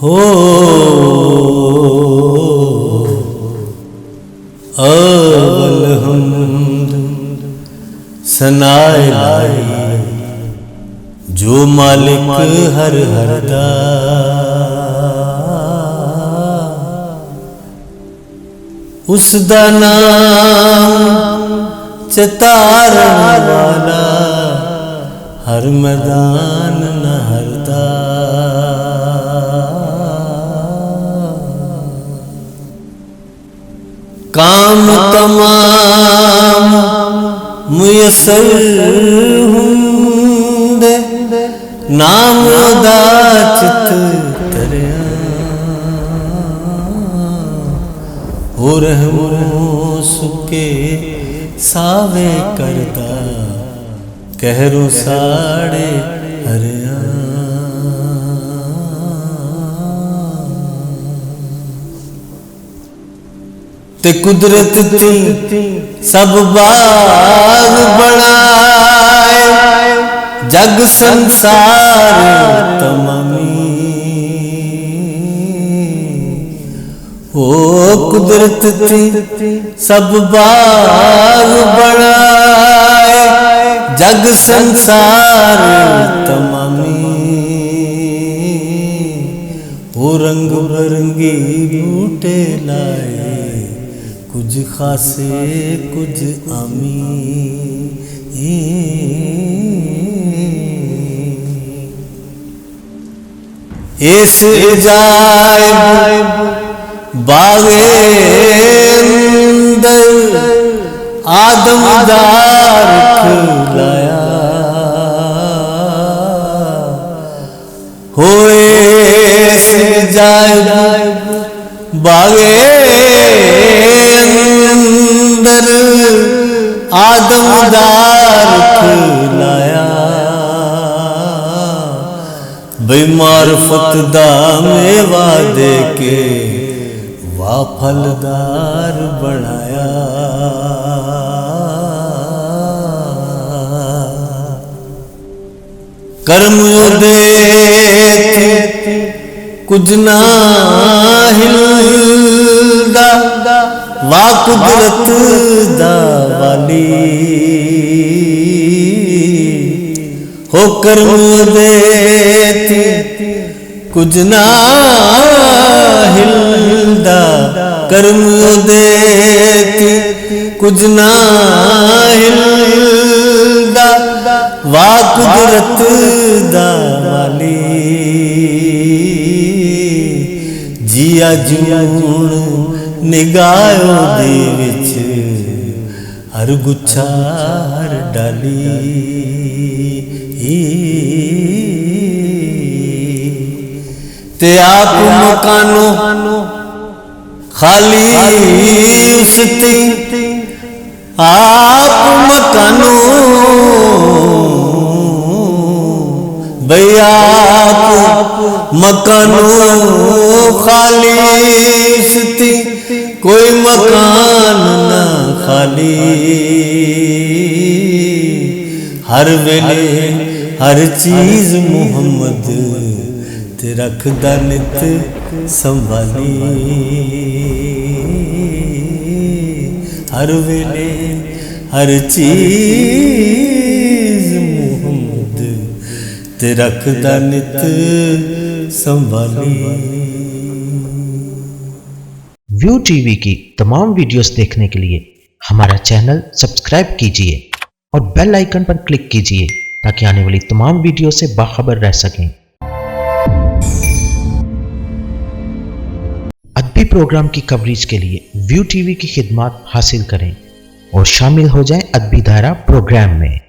हो अवल हमद सनाए लाई जो मालिक हर हर दा उस दा नाम चितारण वाला हर मैदान न हरदा काम तमाम मुयसर हुंदे नाम दा चित तरिया हो रहमो सुके सावे करदा कहरो साड़े हरिया ते कुदरत थी सब बाग बनाए जग संसार तमामी ओ कुदरत थी सब बाग बनाए जग संसार तमामी ओ रंग बरंगी बूटे लाए कुछ खासे कुछ आमी इस जायब बागे अंदर आदमदार खिलाया होए इस जायब बागे अंदर आदमदार खिलाया बेमारफत दा मेवा दे के वा फलदार बनाया कर्म दे थी कुछ ना हिलदा वा कुदरत दा वाली हो कर्म दे थी कुछ ना हिलदा कर्म दे थी कुछ ना हिलदा वा कुदरत दा वाली जिया जून निगाहों दे विच हर गुच्छा हर डाली ते आप मकानो खाली उसती आप मकानो भैया आप मकानो खाली उसती कोई मकान ना खाली हर वेले हर चीज मुहम्मद ते रखदा नित संभाली हर वेले हर चीज मुहम्मद ते रखदा नित संभाली। व्यू टीवी की तमाम वीडियोस देखने के लिए हमारा चैनल सब्सक्राइब कीजिए और बेल आइकन पर क्लिक कीजिए ताकि आने वाली तमाम वीडियो से बाखबर रह सकें। अदबी प्रोग्राम की कवरेज के लिए व्यू टीवी की खिदमत हासिल करें और शामिल हो जाएं अदबी धारा प्रोग्राम में।